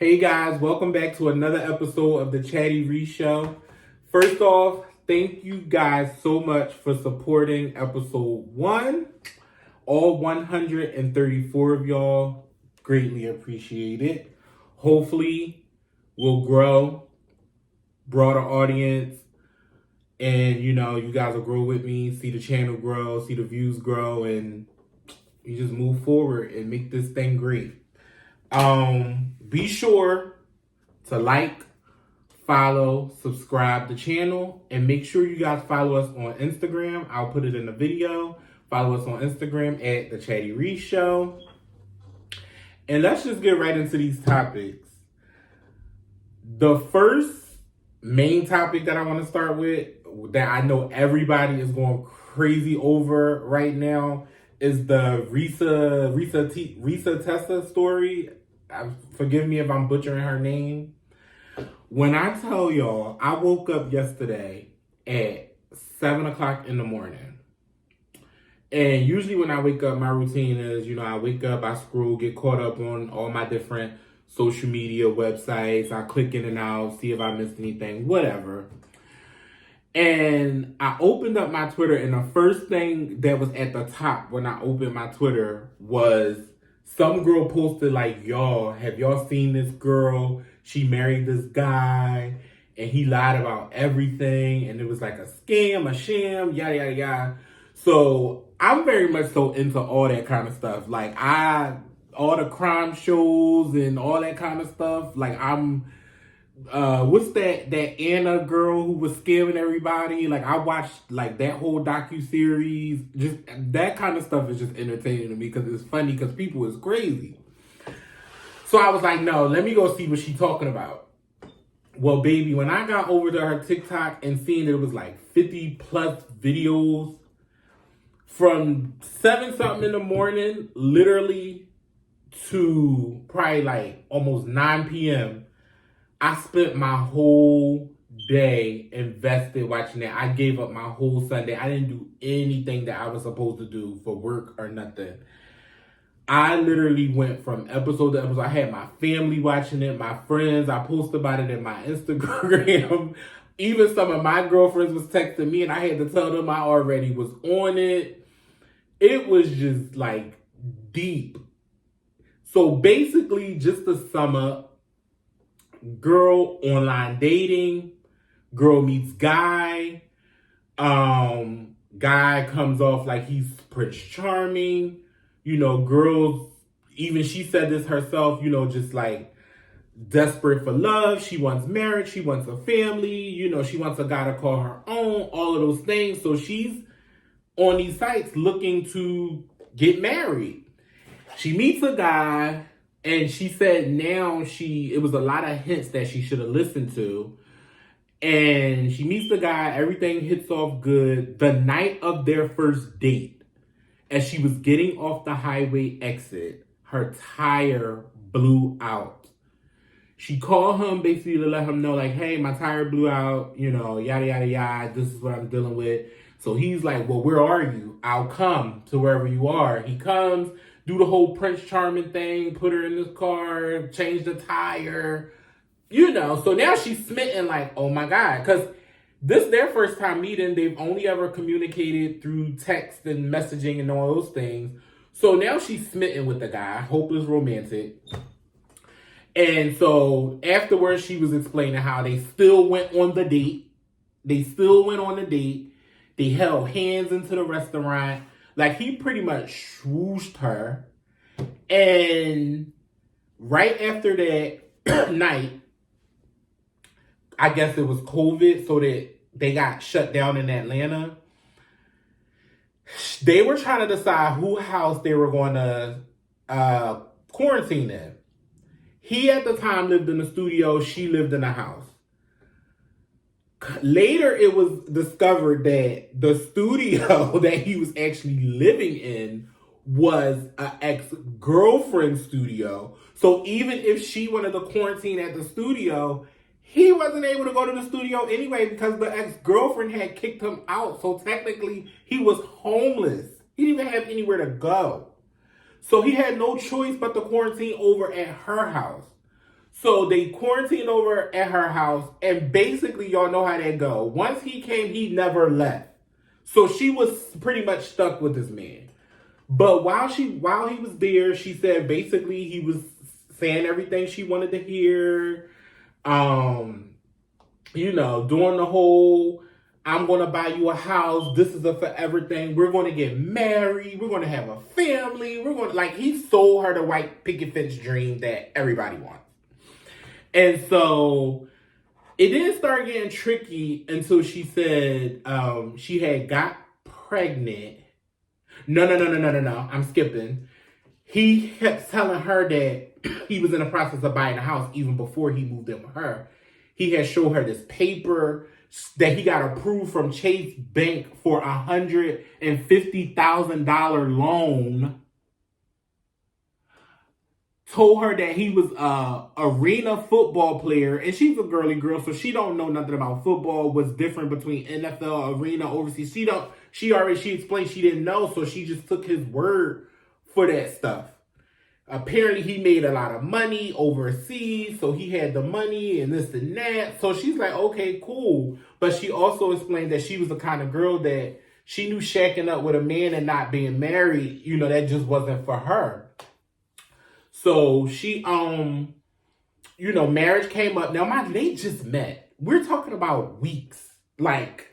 Hey guys, welcome back to another episode of the CardiB Show. First off, thank you guys so much for supporting episode 1. All 134 of y'all, greatly appreciate it. Hopefully, we'll grow, broader audience, and you guys will grow with me, see the channel grow, see the views grow, and you just move forward and make this thing great. Be sure to like, follow, subscribe the channel, and make sure you guys follow us on Instagram. I'll put it in the video. Follow us on Instagram at the CardiB Show. And let's just get right into these topics. The first main topic that I want to start with, that I know everybody is going crazy over right now, is the Risa Tessa story. Forgive me if I'm butchering her name. When I tell y'all, I woke up yesterday at 7 o'clock in the morning. And usually when I wake up, my routine is, I wake up, I scroll, get caught up on all my different social media websites. I click in and out, see if I missed anything, whatever. And I opened up my Twitter, and the first thing that was at the top when I opened my Twitter was some girl posted like, y'all, have y'all seen this girl? She married this guy and he lied about everything. And it was like a scam, a sham, yada, yada, yada. So I'm very much so into all that kind of stuff. Like all the crime shows and all that kind of stuff. Like I'm, what's that Anna girl who was scamming everybody? Like I watched like that whole docuseries. Just that kind of stuff is just entertaining to me because it's funny because people is crazy. So I was like, no, let me go see what she's talking about. Well, baby, when I got over to her TikTok and seeing it was like 50 plus videos from 7 something in the morning, literally to probably like almost 9 p.m. I spent my whole day invested watching that. I gave up my whole Sunday. I didn't do anything that I was supposed to do for work or nothing. I literally went from episode to episode. I had my family watching it, my friends. I posted about it in my Instagram. Even some of my girlfriends was texting me, and I had to tell them I already was on it. It was just like deep. So basically, just to sum up, girl online dating, girl meets guy, guy comes off like he's Prince Charming, girls, even she said this herself, just like desperate for love. She wants marriage, she wants a family, she wants a guy to call her own, all of those things. So she's on these sites looking to get married. She meets a guy, and she said it was a lot of hints that she should have listened to. And she meets the guy, everything hits off good. The night of their first date, as she was getting off the highway exit, her tire blew out. She called him basically to let him know, like, hey, my tire blew out, yada, yada, yada. This is what I'm dealing with. So he's like, well, where are you? I'll come to wherever you are. He comes, do the whole Prince Charming thing, put her in this car, change the tire, So now she's smitten like, oh my God. Because this is their first time meeting. They've only ever communicated through text and messaging and all those things. So now she's smitten with the guy, hopeless romantic. And so afterwards, she was explaining how they still went on the date. They held hands into the restaurant. Like, he pretty much swooshed her. And right after that night, I guess it was COVID, so that they got shut down in Atlanta. They were trying to decide whose house they were going to quarantine in. He, at the time, lived in the studio. She lived in the house. Later, it was discovered that the studio that he was actually living in was an ex-girlfriend studio. So even if she wanted to quarantine at the studio, he wasn't able to go to the studio anyway because the ex-girlfriend had kicked him out. So technically, he was homeless. He didn't even have anywhere to go. So he had no choice but to quarantine over at her house. So they quarantined over at her house, and basically, y'all know how that go. Once he came, he never left. So she was pretty much stuck with this man. But while he was there, she said basically he was saying everything she wanted to hear. Doing the whole, I'm going to buy you a house. This is a forever thing. We're going to get married. We're going to have a family. He sold her the white picket fence dream that everybody wants. And so it didn't start getting tricky until she said she had got pregnant. No. I'm skipping. He kept telling her that he was in the process of buying a house even before he moved in with her. He had showed her this paper that he got approved from Chase Bank for $150,000 loan. Told her that he was a arena football player, and she's a girly girl, so she don't know nothing about football. What's different between NFL, arena, overseas? She explained she didn't know, so she just took his word for that stuff. Apparently, he made a lot of money overseas, so he had the money and this and that. So she's like, okay, cool. But she also explained that she was the kind of girl that she knew shacking up with a man and not being married, that just wasn't for her. So she, marriage came up. Now, mind you, they just met. We're talking about weeks. Like,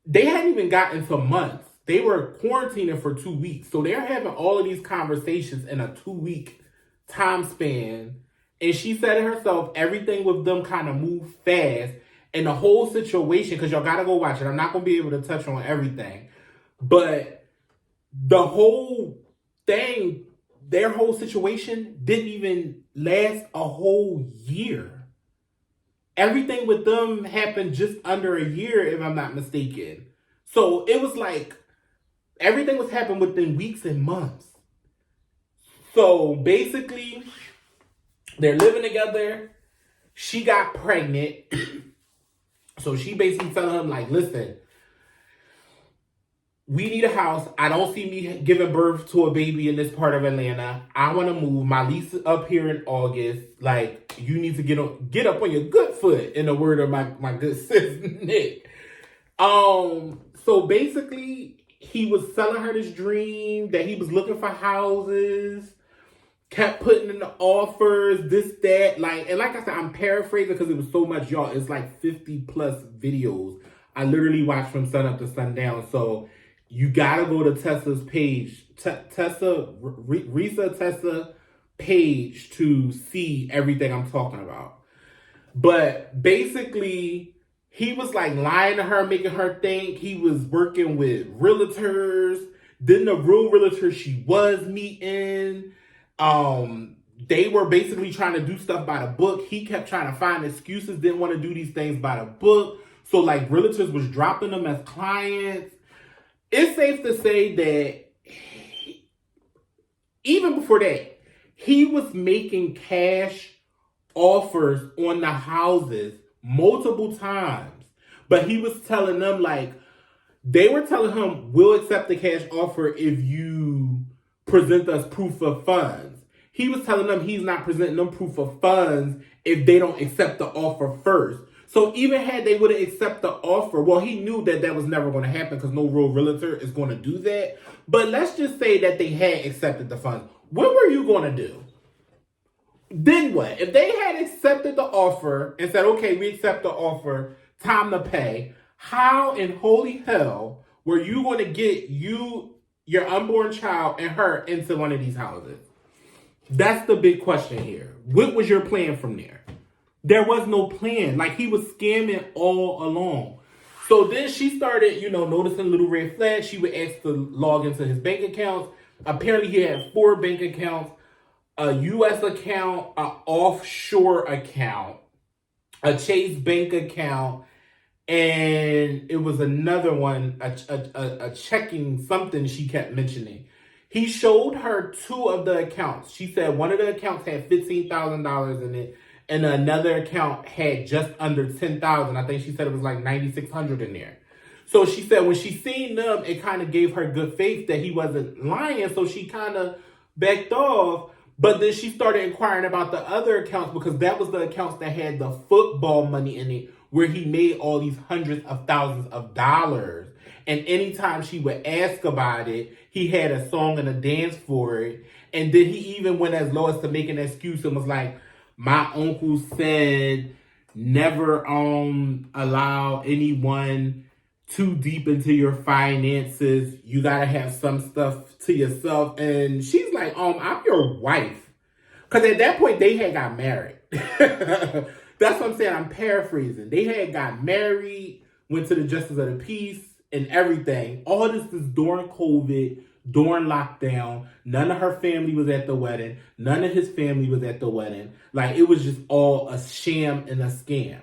they hadn't even gotten to months. They were quarantining for 2 weeks. So they're having all of these conversations in a 2-week time span. And she said to herself, everything with them kind of moved fast. And the whole situation, because y'all got to go watch it. I'm not going to be able to touch on everything. But the whole thing, their whole situation didn't even last a whole year. Everything with them happened just under a year, if I'm not mistaken. So it was like everything was happening within weeks and months. So basically, they're living together. She got pregnant. So she basically telling him, like, listen, we need a house. I don't see me giving birth to a baby in this part of Atlanta. I want to move. My lease is up here in August. Like, you need to get up on your good foot, in the word of my good sis, Nick. So basically, he was selling her this dream that he was looking for houses, kept putting in the offers, this, that. And like I said, I'm paraphrasing because it was so much, y'all. It's like 50 plus videos. I literally watched from sun up to sundown. So you gotta go to Tessa's page, Risa Tessa page, to see everything I'm talking about. But basically, he was like lying to her, making her think he was working with realtors. Then the real realtor she was meeting, they were basically trying to do stuff by the book. He kept trying to find excuses, didn't want to do these things by the book. So like realtors was dropping them as clients. It's safe to say that even before that, he was making cash offers on the houses multiple times. But he was telling them, like, they were telling him, we'll accept the cash offer if you present us proof of funds. He was telling them he's not presenting them proof of funds if they don't accept the offer first. So even had they would have accepted the offer, well, he knew that was never going to happen because no real realtor is going to do that. But let's just say that they had accepted the funds. What were you going to do? Then what? If they had accepted the offer and said, okay, we accept the offer, time to pay, how in holy hell were you going to get your unborn child and her into one of these houses? That's the big question here. What was your plan from there? There was no plan. Like, he was scamming all along. So then she started, noticing little red flags. She would ask to log into his bank accounts. Apparently, he had 4 bank accounts, a U.S. account, an offshore account, a Chase Bank account, and it was another one, a checking something she kept mentioning. He showed her 2 of the accounts. She said one of the accounts had $15,000 in it, and another account had just under $10,000. I think she said it was like $9,600 in there. So she said when she seen them, it kind of gave her good faith that he wasn't lying. So she kind of backed off. But then she started inquiring about the other accounts because that was the accounts that had the football money in it, where he made all these hundreds of thousands of dollars. And anytime she would ask about it, he had a song and a dance for it. And then he even went as low as to make an excuse and was like, my uncle said never allow anyone too deep into your finances. You gotta have some stuff to yourself. And she's like, I'm your wife. Because at that point, they had got married. That's what I'm saying. I'm paraphrasing. They had got married, went to the Justice of the Peace, and everything. All this is during COVID, during lockdown. None of her family was at the wedding. None of his family was at the wedding. Like, it was just all a sham and a scam.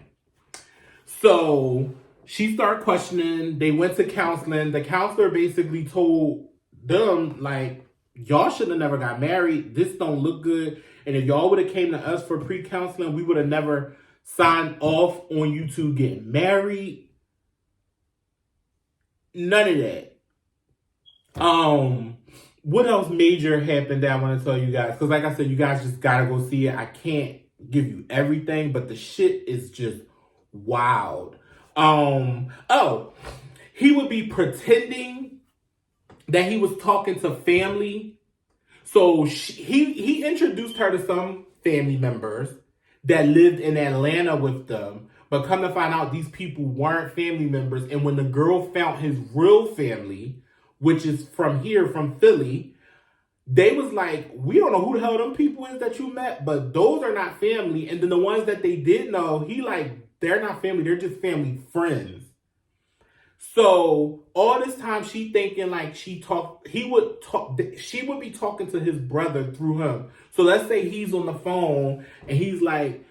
So she started questioning. They went to counseling. The counselor basically told them, like, y'all should have never got married. This don't look good. And if y'all would have came to us for pre-counseling, we would have never signed off on you two getting married. None of that. What else major happened that I want to tell you guys? Because like I said, you guys just gotta go see it. I can't give you everything, but the shit is just wild. He would be pretending that he was talking to family. So he introduced her to some family members that lived in Atlanta with them. But come to find out, these people weren't family members. And when the girl found his real family, which is from here, from Philly, they was like, we don't know who the hell them people is that you met, but those are not family. And then the ones that they did know, he like, they're not family, they're just family friends. So all this time she thinking like she would be talking to his brother through him. So let's say he's on the phone and he's like,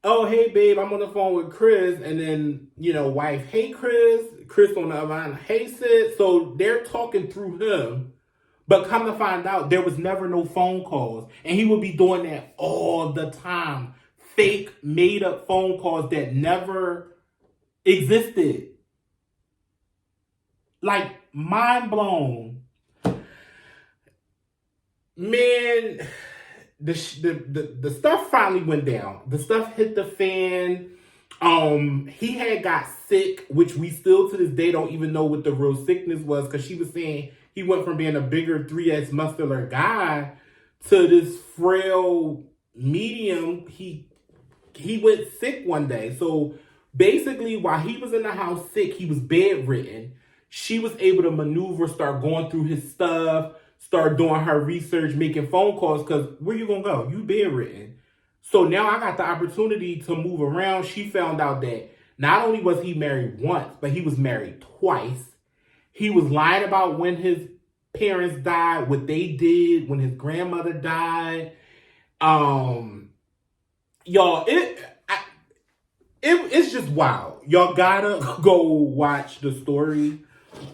oh, hey, babe, I'm on the phone with Chris. And then, wife, hey, Chris. Chris on the other line, hey, sis. So they're talking through him. But come to find out, there was never no phone calls. And he would be doing that all the time. Fake, made-up phone calls that never existed. Like, mind blown. Man, the stuff finally went down. The stuff hit the fan. He had got sick, which we still to this day don't even know what the real sickness was, because she was saying he went from being a bigger 3X muscular guy to this frail medium. He went sick one day. So basically, while he was in the house sick, he was bedridden. She was able to maneuver, start going through his stuff, start doing her research, making phone calls, because where you gonna go? You bedridden. So now I got the opportunity to move around. She found out that not only was he married once, but he was married twice. He was lying about when his parents died, what they did, when his grandmother died. Y'all, it's just wild. Y'all gotta go watch the story.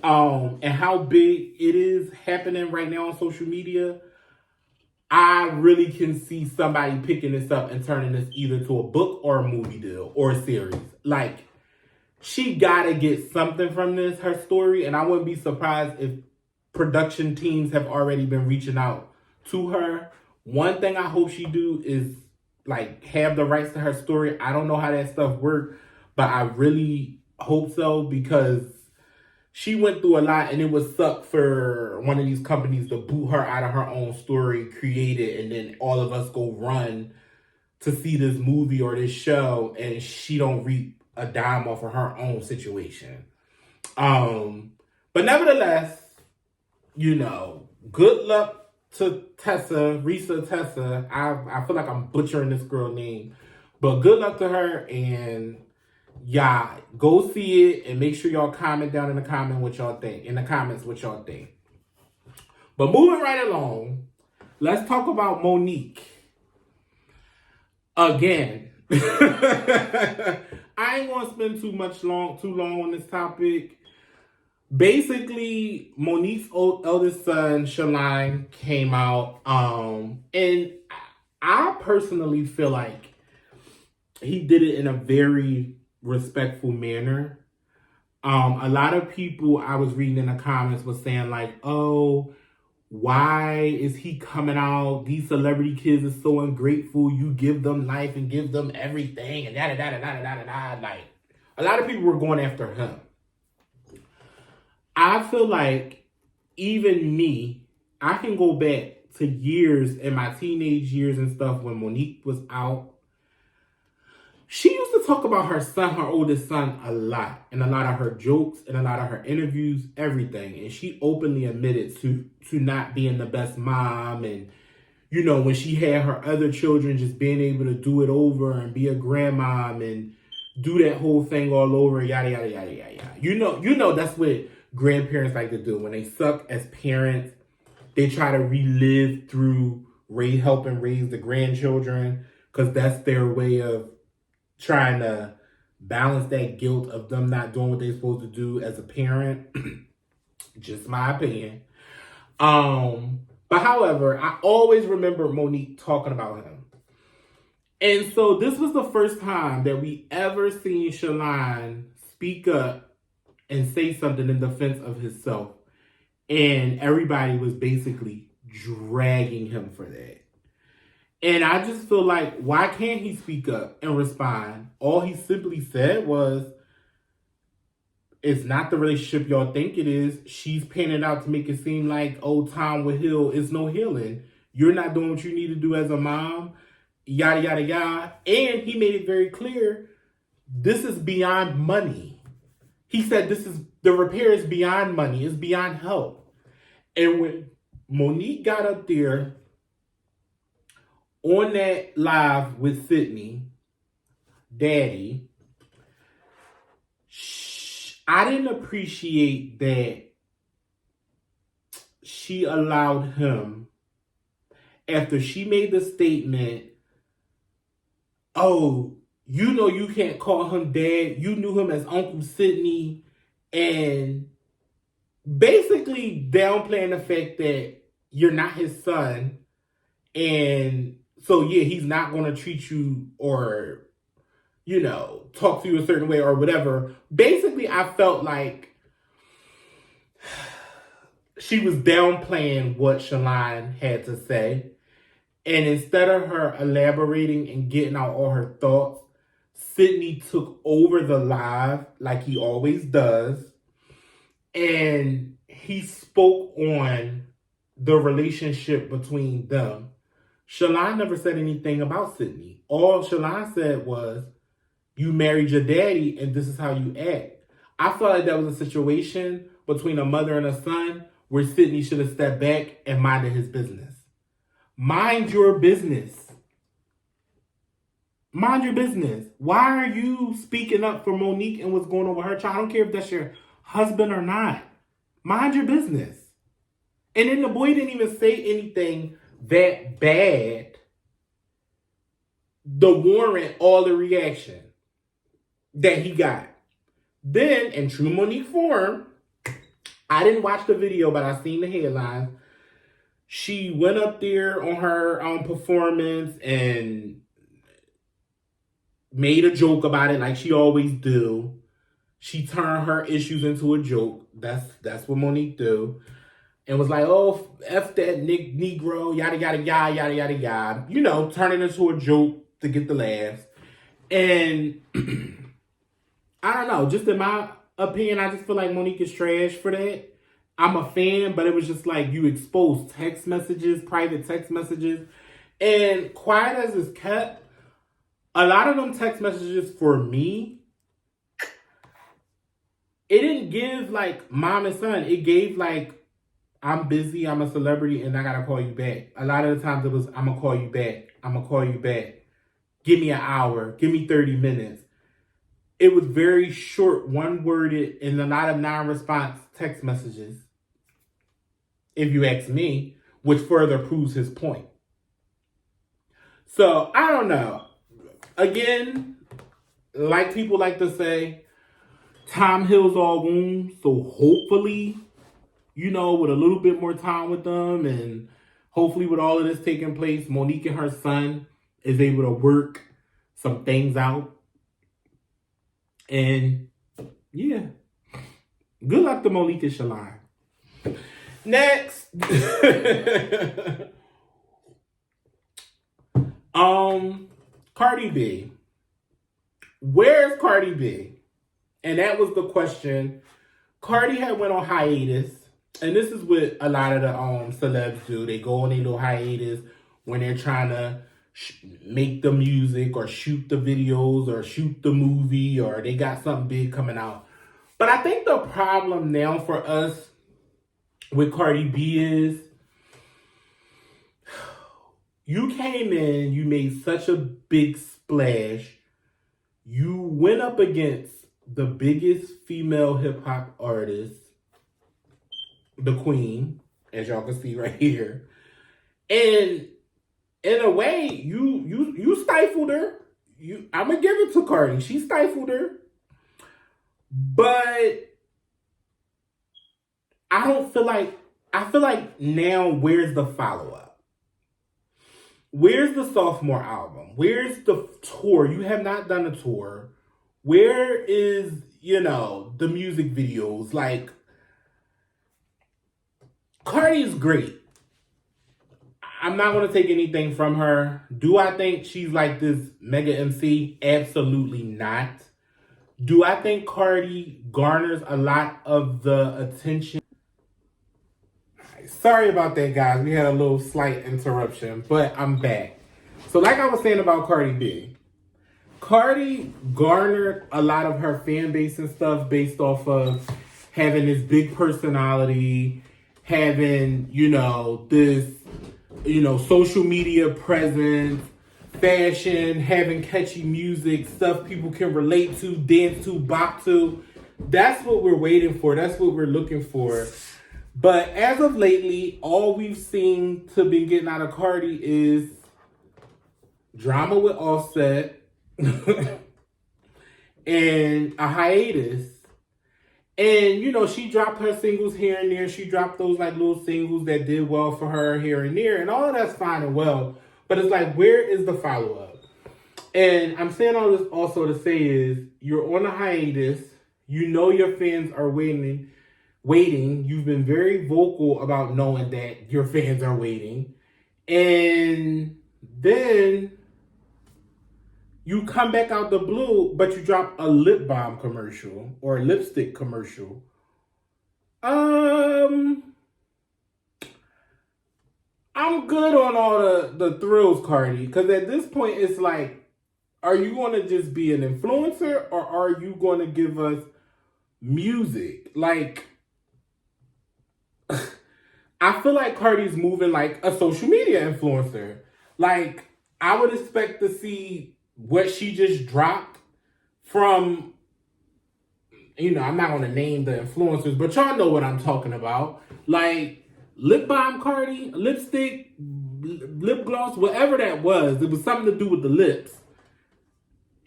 And how big it is happening right now on social media. I really can see somebody picking this up and turning this either to a book or a movie deal or a series. Like, she gotta get something from this, her story, and I wouldn't be surprised if production teams have already been reaching out to her. One thing I hope she do is like have the rights to her story. I don't know how that stuff works, but I really hope so, because she went through a lot, and it would suck for one of these companies to boot her out of her own story created, and then all of us go run to see this movie or this show, and she don't reap a dime off of her own situation. But nevertheless, good luck to Risa Tessa. I feel like I'm butchering this girl name, but good luck to her, and yeah, go see it, and make sure y'all comment down in the comments what y'all think. But moving right along, let's talk about Monique again. I ain't gonna spend too long on this topic. Basically, Monique's eldest son, Shaline, came out, and I personally feel like he did it in a very respectful manner. A lot of people I was reading in the comments was saying like, oh, why is he coming out? These celebrity kids are so ungrateful. You give them life and give them everything and da da da da da da da. Like, a lot of people were going after him. I feel like even me, I can go back to years in my teenage years and stuff when Monique was out. She used to talk about her son, her oldest son, a lot. In a lot of her jokes, in a lot of her interviews, everything. And she openly admitted to not being the best mom. And, you know, when she had her other children, just being able to do it over and be a grandmom and do that whole thing all over, yada, yada, yada, yada, yada. You know that's what grandparents like to do. When they suck as parents, they try to relive through helping raise the grandchildren because that's their way of trying to balance that guilt of them not doing what they're supposed to do as a parent. Just my opinion. But however, I always remember Monique talking about him. And so this was the first time that we ever seen Shalon speak up and say something in defense of himself. And everybody was basically dragging him for that. And I just feel like, why can't he speak up and respond? All he simply said was, it's not the relationship y'all think it is. She's painted out to make it seem like, oh, time will heal. It's no healing. You're not doing what you need to do as a mom. Yada, yada, yada. And he made it very clear, this is beyond money. He said the repair is beyond money. It's beyond help. And when Monique got up there on that live with Sydney, Daddy, I didn't appreciate that she allowed him, after she made the statement, oh, you know you can't call him dad. You knew him as Uncle Sydney. And basically downplaying the fact that you're not his son. And so, yeah, he's not going to treat you or, you know, talk to you a certain way or whatever. Basically, I felt like she was downplaying what Shalon had to say. And instead of her elaborating and getting out all her thoughts, Sydney took over the live like he always does. And he spoke on the relationship between them. Shalon never said anything about Sydney. All Shalon said was, you married your daddy and this is how you act. I felt like that was a situation between a mother and a son where Sydney should have stepped back and minded his business. Mind your business. Mind your business. Why are you speaking up for Monique and what's going on with her child? I don't care if that's your husband or not. Mind your business. And then the boy didn't even say anything that bad to warrant all the reaction that he got. Then, in true Monique form, I didn't watch the video, but I seen the headlines. She went up there on her performance and made a joke about it like she always do. She turned her issues into a joke. That's what Monique do. And was like, oh, F that Negro, yada, yada, yada, yada, yada, yada. You know, turn it into a joke to get the laughs. And I don't know, just in my opinion, I just feel like Monique is trash for that. I'm a fan, but it was just like you exposed text messages, private text messages. And quiet as it's kept, a lot of them text messages for me, it didn't give like mom and son. It gave like, I'm busy, I'm a celebrity, and I gotta call you back. A lot of the times it was, I'm gonna call you back. I'm gonna call you back. Give me an hour. Give me 30 minutes. It was very short, one-worded, and a lot of non-response text messages, if you ask me, which further proves his point. So, I don't know. Again, like people like to say, time heals all wounds. So, hopefully, you know, with a little bit more time with them, and hopefully with all of this taking place, Monique and her son is able to work some things out. And yeah, good luck to Monique and Shalon. Next. Cardi B. Where's Cardi B? And that was the question. Cardi had went on hiatus. And this is what a lot of the celebs do. They go on a little hiatus when they're trying to make the music or shoot the videos or shoot the movie or they got something big coming out. But I think the problem now for us with Cardi B is you came in, you made such a big splash. You went up against the biggest female hip hop artist, the queen, as y'all can see right here. And in a way, you stifled her. I'm gonna give it to Cardi. She stifled her. But I feel like now where's the follow-up? Where's the sophomore album? Where's the tour? You have not done a tour. Where is, the music videos? Like, Cardi is great. I'm not going to take anything from her. Do I think she's like this mega MC? Absolutely not. Do I think Cardi garners a lot of the attention? Sorry about that, guys. We had a little slight interruption, but I'm back. So like I was saying about Cardi B, Cardi garnered a lot of her fan base and stuff based off of having this big personality, having, this, social media presence, fashion, having catchy music, stuff people can relate to, dance to, bop to. That's what we're waiting for. That's what we're looking for. But as of lately, all we've seen to be getting out of Cardi is drama with Offset and a hiatus. And, she dropped her singles here and there. She dropped those like little singles that did well for her here and there. And all of that's fine and well. But it's like, where is the follow-up? And I'm saying all this also to say is, you're on a hiatus. Your fans are waiting. You've been very vocal about knowing that your fans are waiting. And then you come back out the blue, but you drop a lip balm commercial or a lipstick commercial. I'm good on all the thrills, Cardi. Because at this point, it's like, are you going to just be an influencer or are you going to give us music? Like, I feel like Cardi's moving like a social media influencer. Like, I would expect to see what she just dropped from, I'm not going to name the influencers, but y'all know what I'm talking about. Like, lip balm Cardi, lipstick, lip gloss, whatever that was. It was something to do with the lips.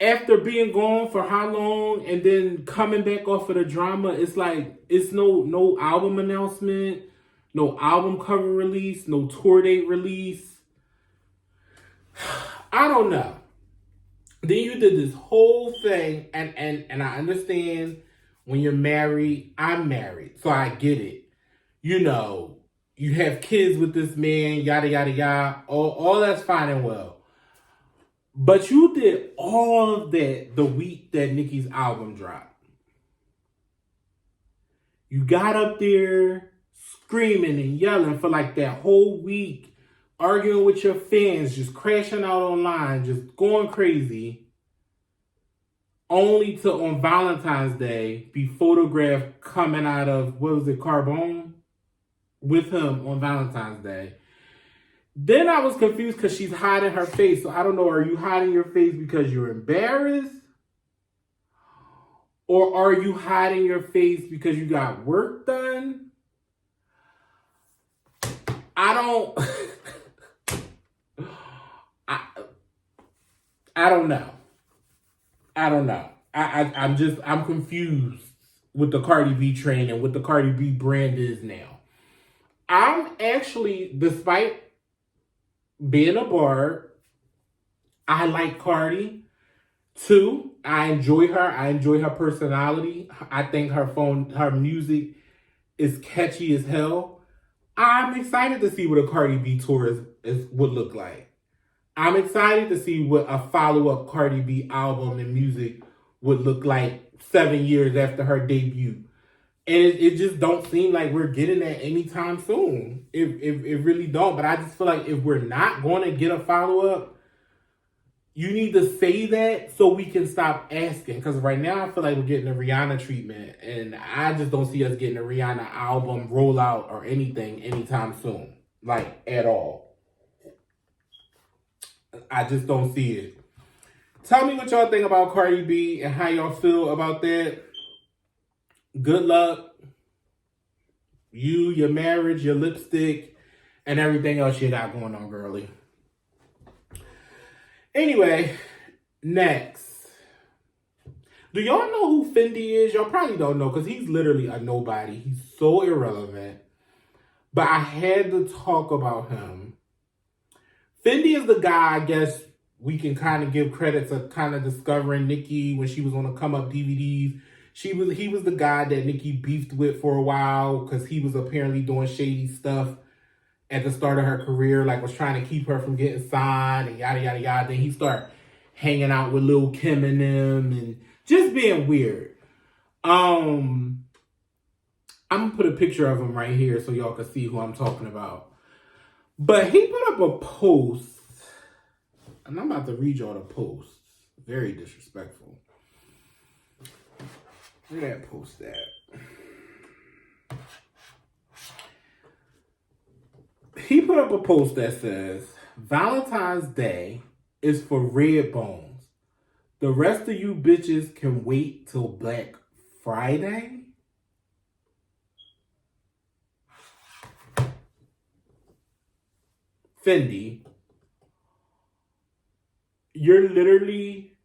After being gone for how long and then coming back off of the drama, it's like, it's no album announcement, no album cover release, no tour date release. I don't know. Then you did this whole thing, and I understand when you're married, I'm married, so I get it. You have kids with this man, yada, yada, yada, all that's fine and well. But you did all of that the week that Nicki's album dropped. You got up there screaming and yelling for like that whole week, arguing with your fans, just crashing out online, just going crazy. Only to, on Valentine's Day, be photographed coming out of, Carbone? With him on Valentine's Day. Then I was confused because she's hiding her face. So I don't know, are you hiding your face because you're embarrassed? Or are you hiding your face because you got work done? I don't know. I'm confused with the Cardi B train and what the Cardi B brand is now. I'm actually, despite being a barb, I like Cardi. Two, I enjoy her. I enjoy her personality. I think her music is catchy as hell. I'm excited to see what a Cardi B tour would look like. I'm excited to see what a follow-up Cardi B album and music would look like 7 years after her debut. And it just don't seem like we're getting that anytime soon. It really don't. But I just feel like if we're not going to get a follow-up, you need to say that so we can stop asking. Because right now I feel like we're getting a Rihanna treatment. And I just don't see us getting a Rihanna album, rollout, or anything anytime soon. Like, at all. I just don't see it. Tell me what y'all think about Cardi B and how y'all feel about that. Good luck. You, your marriage, your lipstick, and everything else you got going on, girly. Anyway, next. Do y'all know who Fendi is? Y'all probably don't know because he's literally a nobody. He's so irrelevant. But I had to talk about him. Fendi is the guy, I guess, we can kind of give credit to kind of discovering Nicki when she was on the Come Up DVDs. He was the guy that Nicki beefed with for a while because he was apparently doing shady stuff at the start of her career, like was trying to keep her from getting signed and yada, yada, yada. Then he started hanging out with Lil' Kim and them and just being weird. I'm going to put a picture of him right here so y'all can see who I'm talking about. But he put up a post, and I'm about to read y'all the post. Very disrespectful. Where that post at? He put up a post that says, Valentine's Day is for red bones. The rest of you bitches can wait till Black Friday? Fendi, you're literally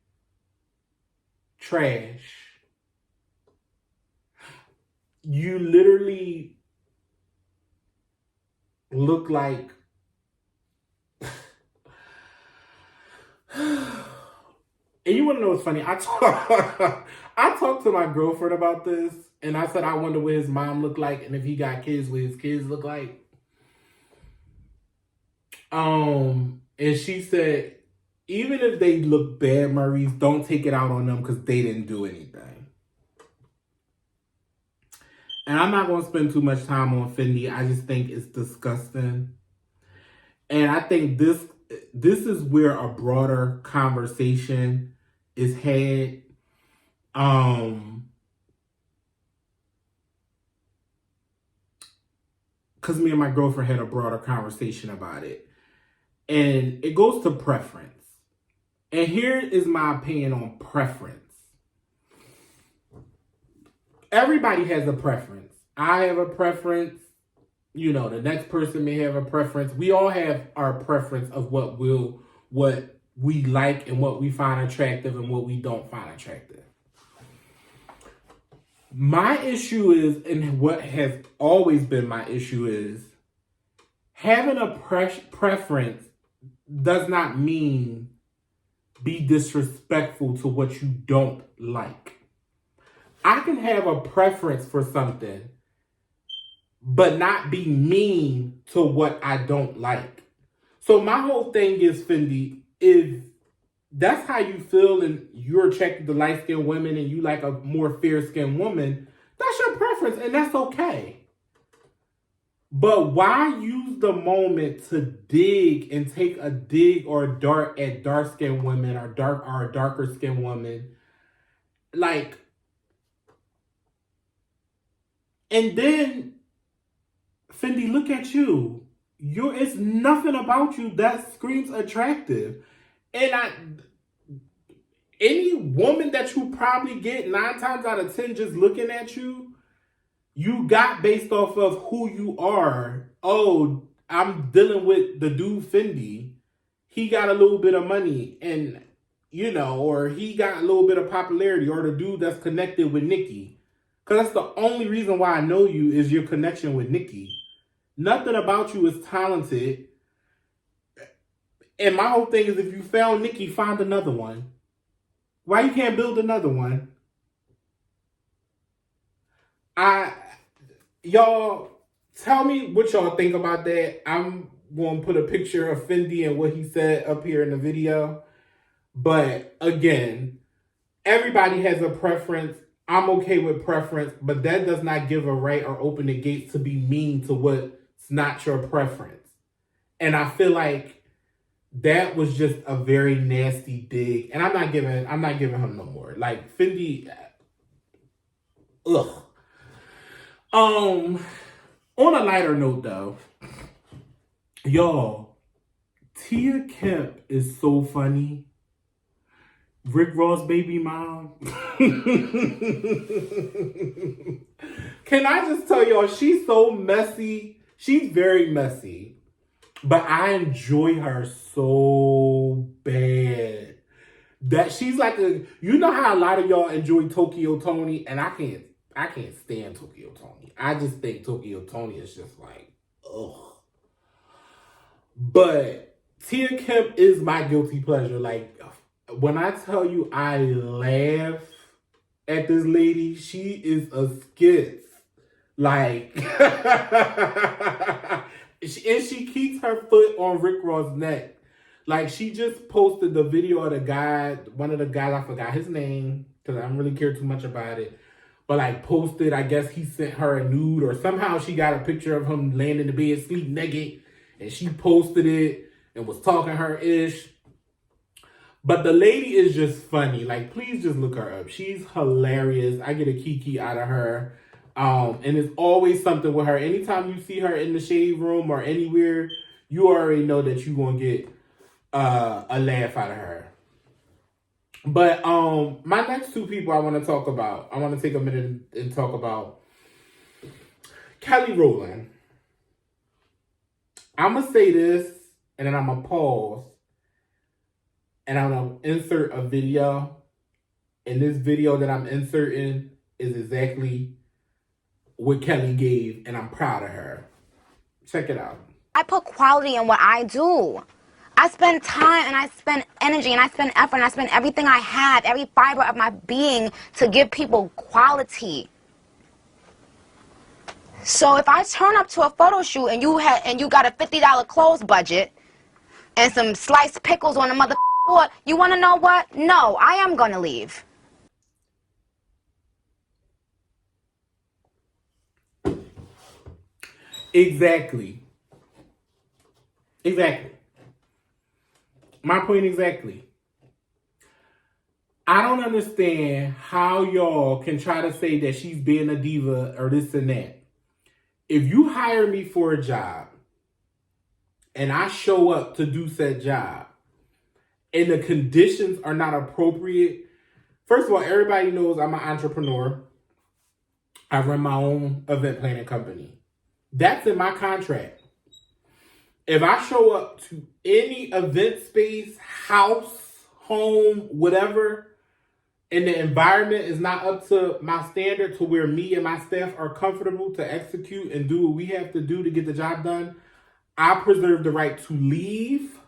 trash. You literally look like and you want to know what's funny? I talked to my girlfriend about this, and I said I wonder what his mom looked like, and if he got kids, what his kids look like. And she said, even if they look bad, Maurice, don't take it out on them because they didn't do anything. And I'm not going to spend too much time on Fendi. I just think it's disgusting. And I think this is where a broader conversation is had. Because me and my girlfriend had a broader conversation about it. And it goes to preference. And here is my opinion on preference. Everybody has a preference. I have a preference. You know, the next person may have a preference. We all have our preference of what we like and what we find attractive and what we don't find attractive. My issue is, and what has always been my issue is, having a preference does not mean be disrespectful to what you don't like. I can have a preference for something, but not be mean to what I don't like. So my whole thing is, Fendi, if that's how you feel and you're attracted to light-skinned women and you like a more fair-skinned woman, that's your preference and that's okay. But why use the moment to dig and take a dig or a dart at dark-skinned women or darker-skinned women? Like, and then, Fendi, look at you. It's nothing about you that screams attractive. And any woman that you probably get 9 times out of 10 just looking at you, you got based off of who you are. Oh, I'm dealing with the dude Fendi. He got a little bit of money and, you know, or he got a little bit of popularity, or the dude that's connected with Nicki. Because that's the only reason why I know you is your connection with Nicki. Nothing about you is talented. And my whole thing is, if you found Nicki, find another one. Why you can't build another one? Y'all, Tell me what y'all think about that. I'm going to put a picture of Fendi and what he said up here in the video. But again, everybody has a preference. I'm okay with preference, but that does not give a right or open the gates to be mean to what's not your preference. And I feel like that was just a very nasty dig. And I'm not giving him no more. Like Fendi, ugh. On a lighter note though, y'all, Tia Kemp is so funny. Rick Ross' baby mom. Can I just tell y'all, she's so messy. She's very messy. But I enjoy her so bad. That she's like you know how a lot of y'all enjoy Tokyo Tony, and I can't stand Tokyo Tony. I just think Tokyo Tony is just like, ugh. But Tia Kemp is my guilty pleasure. Like, when I tell you I laugh at this lady, she is a skit. Like, and she keeps her foot on Rick Ross' neck. Like, she just posted the video of the guy, one of the guys, I forgot his name, because I don't really care too much about it. But, like, posted, I guess he sent her a nude, or somehow she got a picture of him laying in the bed, sleep naked, and she posted it and was talking her ish. But the lady is just funny. Like, please just look her up. She's hilarious. I get a kiki out of her. And it's always something with her. Anytime you see her in the shade room or anywhere, you already know that you're going to get a laugh out of her. But my next two people I want to talk about, I want to take a minute and talk about Kelly Rowland. I'm going to say this, and then I'm going to pause. And I'm going to insert a video. And this video that I'm inserting is exactly what Kelly gave. And I'm proud of her. Check it out. I put quality in what I do. I spend time and I spend energy and I spend effort and I spend everything I have, every fiber of my being to give people quality. So if I turn up to a photo shoot and you got a $50 clothes budget and some sliced pickles on a mother board, you want to know what? No, I am going to leave. Exactly. My point exactly. I don't understand how y'all can try to say that she's being a diva or this and that. If you hire me for a job and I show up to do said job and the conditions are not appropriate, first of all, everybody knows I'm an entrepreneur. I run my own event planning company. That's in my contract. If I show up to any event space, house, home, whatever, and the environment is not up to my standard to where me and my staff are comfortable to execute and do what we have to do to get the job done, I preserve the right to leave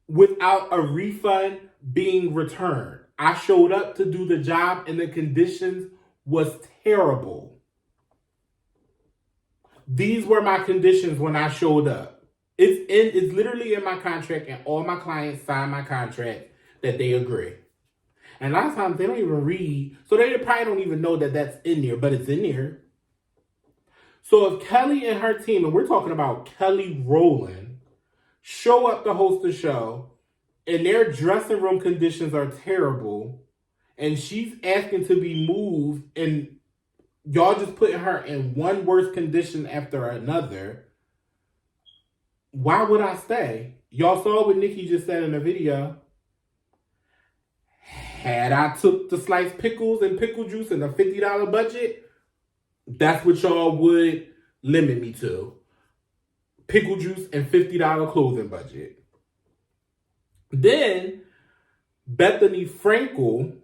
without a refund being returned. I showed up to do the job and the conditions was terrible. These were my conditions when I showed up. It's literally in my contract, and all my clients sign my contract that they agree. And a lot of times they don't even read, so they probably don't even know that that's in there, but it's in there. So if Kelly and her team, and we're talking about Kelly Rowland, show up to host a show, and their dressing room conditions are terrible, and she's asking to be moved, and y'all just putting her in one worse condition after another, why would I stay? Y'all saw what Nikki just said in the video. Had I took the sliced pickles and pickle juice and a $50 budget, that's what y'all would limit me to. Pickle juice and $50 clothing budget. Then, Bethany Frankel,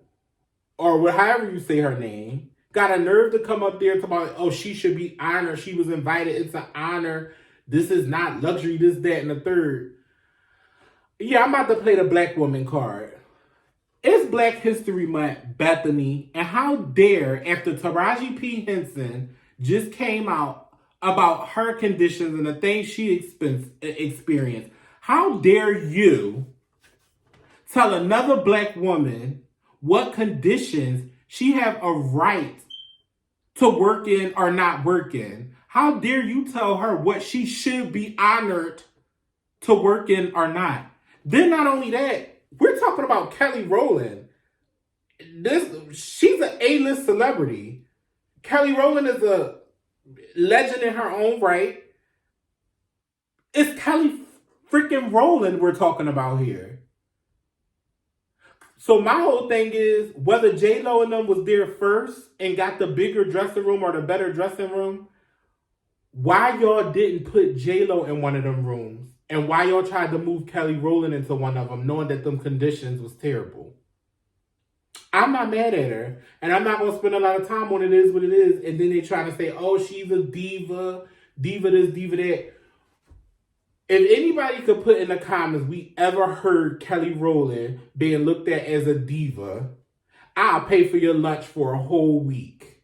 or however you say her name, got a nerve to come up there and talk about, oh, she should be honored. She was invited. It's an honor. This is not luxury, this, that, and the third. Yeah, I'm about to play the black woman card. It's Black History Month, Bethany, and how dare, after Taraji P. Henson just came out about her conditions and the things she experienced. How dare you tell another black woman what conditions she have a right to work in or not work in? How dare you tell her what she should be honored to work in or not? Then not only that, we're talking about Kelly Rowland. She's an A-list celebrity. Kelly Rowland is a legend in her own right. It's Kelly freaking Rowland we're talking about here. So my whole thing is, whether J-Lo and them was there first and got the bigger dressing room or the better dressing room, why y'all didn't put J-Lo in one of them rooms? And why y'all tried to move Kelly Rowland into one of them, knowing that them conditions was terrible? I'm not mad at her. And I'm not going to spend a lot of time on it is what it is. And then they try to say, oh, she's a diva. Diva this, diva that. If anybody could put in the comments, we ever heard Kelly Rowland being looked at as a diva, I'll pay for your lunch for a whole week.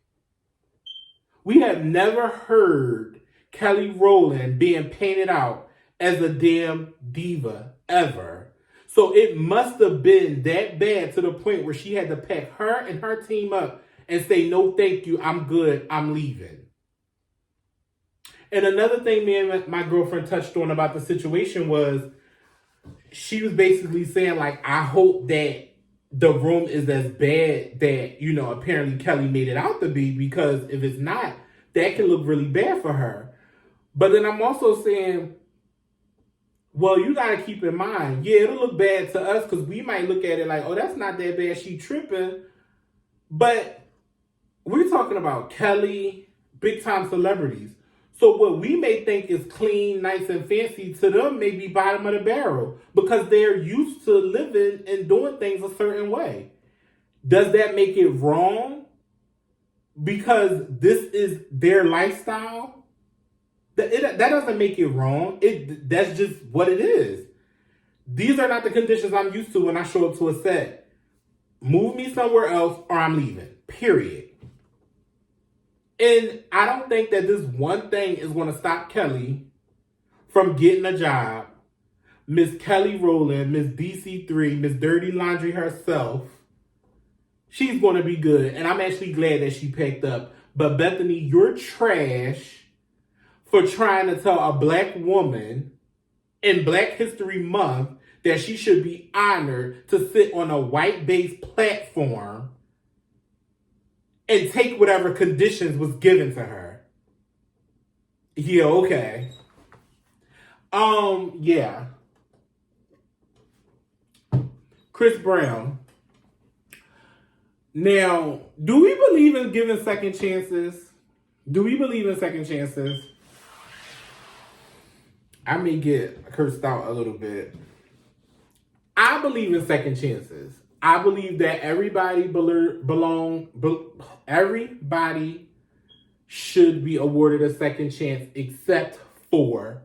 We have never heard Kelly Rowland being painted out as a damn diva ever. So it must have been that bad to the point where she had to pack her and her team up and say, no, thank you, I'm good, I'm leaving. And another thing me and my girlfriend touched on about the situation was she was basically saying, like, I hope that the room is as bad that, you know, apparently Kelly made it out to be, because if it's not, that can look really bad for her. But then I'm also saying, well, you got to keep in mind, yeah, it'll look bad to us because we might look at it like, oh, that's not that bad, she tripping. But we're talking about Kelly, big time celebrities. So what we may think is clean, nice, and fancy, to them may be bottom of the barrel because they're used to living and doing things a certain way. Does that make it wrong because this is their lifestyle? That doesn't make it wrong. That's just what it is. These are not the conditions I'm used to when I show up to a set. Move me somewhere else or I'm leaving. Period. And I don't think that this one thing is going to stop Kelly from getting a job. Miss Kelly Rowland, Miss DC3, Miss Dirty Laundry herself, she's going to be good. And I'm actually glad that she picked up. But Bethany, you're trash for trying to tell a black woman in Black History Month that she should be honored to sit on a white-based platform and take whatever conditions was given to her. Yeah, okay. Yeah. Chris Brown. Now, do we believe in giving second chances? Do we believe in second chances? I may get cursed out a little bit. I believe in second chances. I believe that everybody everybody should be awarded a second chance except for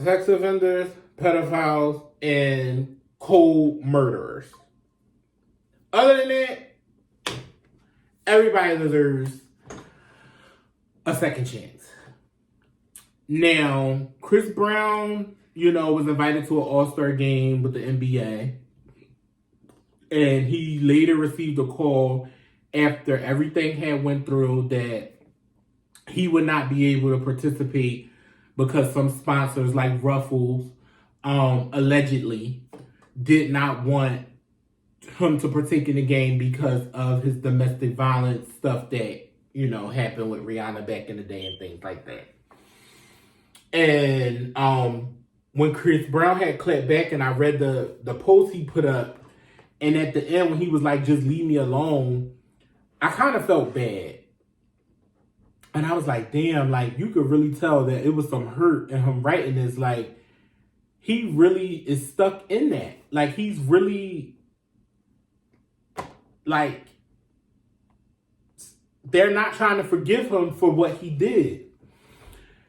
sex offenders, pedophiles, and cold murderers. Other than that, everybody deserves a second chance. Now, Chris Brown, was invited to an all-star game with the NBA. And he later received a call after everything had went through that he would not be able to participate because some sponsors like Ruffles allegedly did not want him to partake in the game because of his domestic violence stuff that, happened with Rihanna back in the day and things like that. And when Chris Brown had clapped back and I read the post he put up, and at the end when he was like, just leave me alone, I kind of felt bad. And I was like, damn, like you could really tell that it was some hurt in him writing this. Like he really is stuck in that. Like he's really like, they're not trying to forgive him for what he did.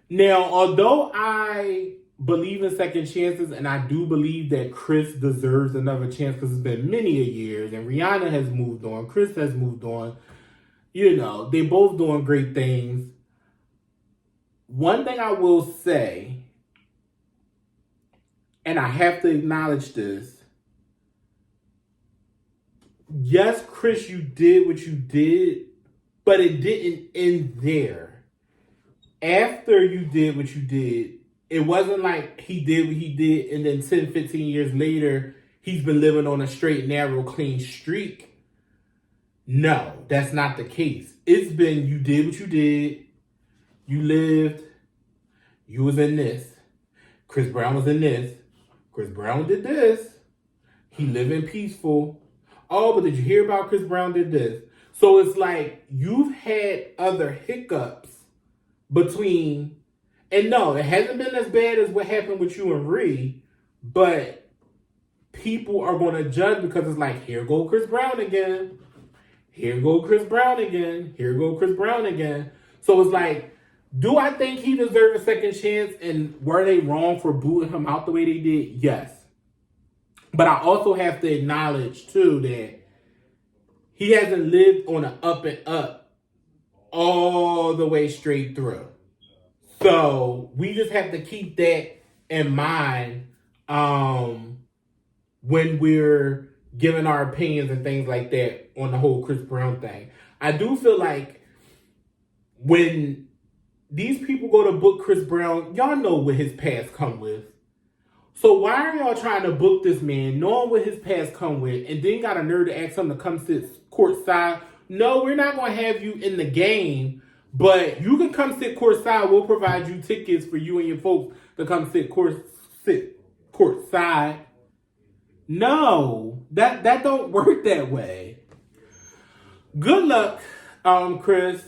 Now, although I believe in second chances, and I do believe that Chris deserves another chance because it's been many a years, and Rihanna has moved on, Chris has moved on. You know, they both doing great things. One thing I will say, and I have to acknowledge this. Yes, Chris, you did what you did, but it didn't end there. After you did what you did, it wasn't like he did what he did and then 10, 15 years later, he's been living on a straight, narrow, clean streak. No, that's not the case. It's been you did what you did, you lived, you was in this. Chris Brown was in this. Chris Brown did this. He living peaceful. Oh, but did you hear about Chris Brown did this? So it's like you've had other hiccups between, and no, it hasn't been as bad as what happened with you and Ree, but people are going to judge because it's like, here go Chris Brown again. Here go Chris Brown again. Here go Chris Brown again. So it's like, do I think he deserved a second chance? And were they wrong for booting him out the way they did? Yes. But I also have to acknowledge, too, that he hasn't lived on an up and up all the way straight through. So we just have to keep that in mind when we're giving our opinions and things like that on the whole Chris Brown thing. I do feel like when these people go to book Chris Brown, y'all know what his past come with. So why are y'all trying to book this man, knowing what his past come with, and then got a nerve to ask him to come sit courtside? No, we're not going to have you in the game, but you can come sit courtside. We'll provide you tickets for you and your folks to come sit courtside. No, that don't work that way. Good luck, Chris.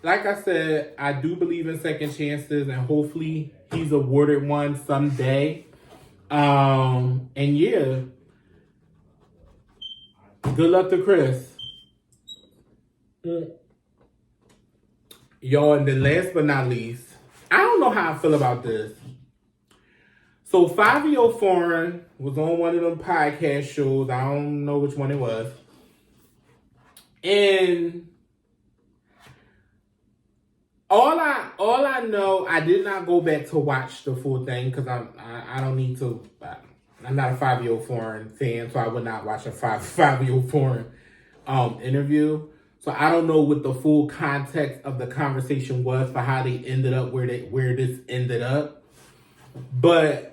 Like I said, I do believe in second chances, and hopefully he's awarded one someday. And yeah, good luck to Chris. Y'all, and then last but not least, I don't know how I feel about this. So 5-Year Foreign was on one of them podcast shows. I don't know which one it was. And all I know, I did not go back to watch the full thing because I don't need to. I'm not a 5-Year Foreign fan, so I would not watch a 5-Year Foreign interview. So I don't know what the full context of the conversation was for how they ended up where this ended up. But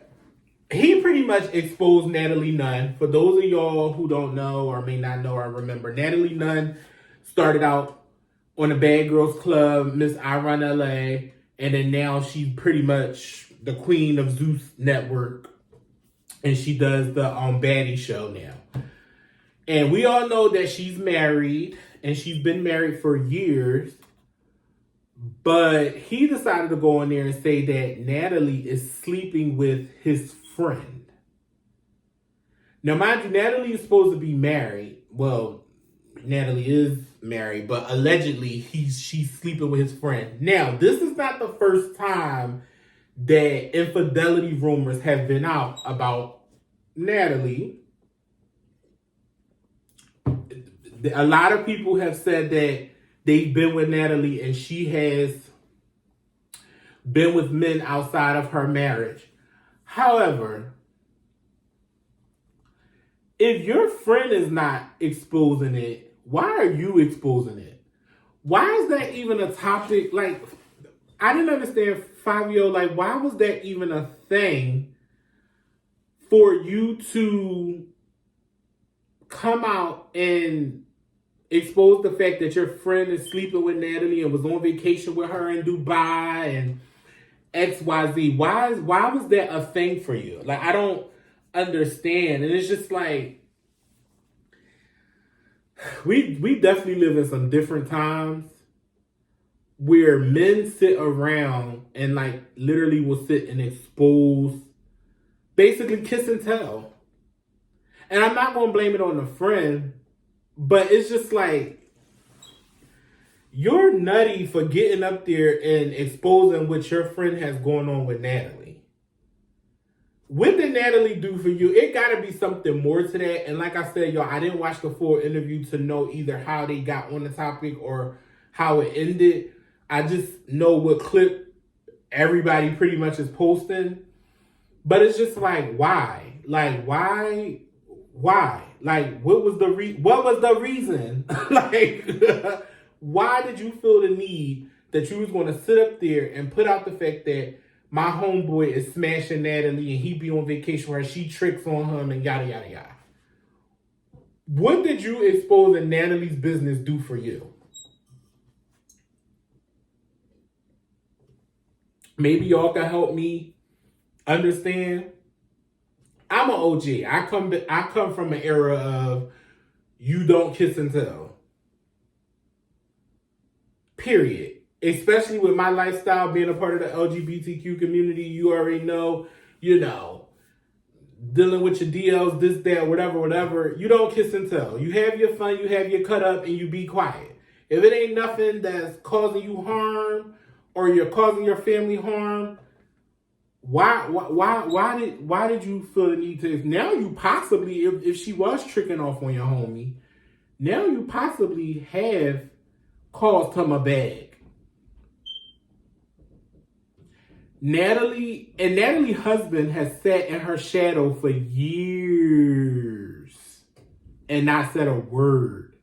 he pretty much exposed Natalie Nunn. For those of y'all who don't know or may not know or remember, Natalie Nunn started out on the Bad Girls Club, Miss I Run LA, and then now she's pretty much the queen of Zeus Network, and she does the Baddie show now. And we all know that she's married, and she's been married for years, but he decided to go in there and say that Natalie is sleeping with his friend. Now, mind you, Natalie is supposed to be married. Well, Natalie is married, but allegedly she's sleeping with his friend. Now, this is not the first time that infidelity rumors have been out about Natalie. A lot of people have said that they've been with Natalie and she has been with men outside of her marriage. However, if your friend is not exposing it, why are you exposing it? Why is that even a topic? Like, I didn't understand 5-year, like, why was that even a thing for you to come out and expose the fact that your friend is sleeping with Natalie and was on vacation with her in Dubai and XYZ? Why was that a thing for you? Like, I don't understand. And it's just like, we definitely live in some different times where men sit around and like literally will sit and expose, basically kiss and tell. And I'm not going to blame it on the friend, but it's just like, you're nutty for getting up there and exposing what your friend has going on with Natalie. What did Natalie do for you? It got to be something more to that. And like I said, y'all, I didn't watch the full interview to know either how they got on the topic or how it ended. I just know what clip everybody pretty much is posting. But it's just like, why? Like, why? Why? Like, what was the reason? Like, why did you feel the need that you was going to sit up there and put out the fact that my homeboy is smashing Natalie and he be on vacation where she tricks on him and yada, yada, yada? What did you exposing Natalie's business do for you? Maybe y'all can help me understand. I'm an OG. I come from an era of you don't kiss and tell. Period. Especially with my lifestyle being a part of the LGBTQ community, you already know, dealing with your DLs, this, that, whatever. You don't kiss and tell. You have your fun, you have your cut up, and you be quiet. If it ain't nothing that's causing you harm or you're causing your family harm, why did you feel the need to? Now you possibly, if she was tricking off on your homie, now you possibly have caused him a bag. Natalie's husband has sat in her shadow for years and not said a word.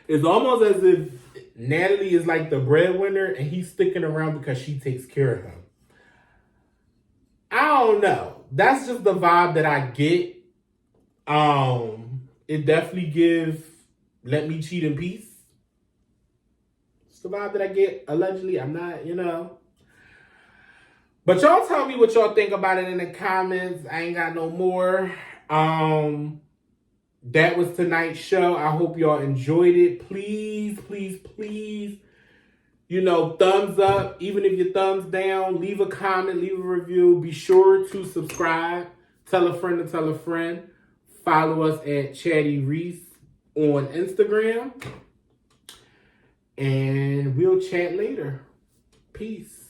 It's almost as if Natalie is like the breadwinner and he's sticking around because she takes care of him. I don't know. That's just the vibe that I get. It definitely gives let me cheat in peace. It's the vibe that I get. Allegedly, I'm not, But y'all tell me what y'all think about it in the comments. I ain't got no more. That was tonight's show. I hope y'all enjoyed it. Please, thumbs up. Even if you're thumbs down, leave a comment, leave a review. Be sure to subscribe. Tell a friend to tell a friend. Follow us at Chatty Reese on Instagram. And we'll chat later. Peace.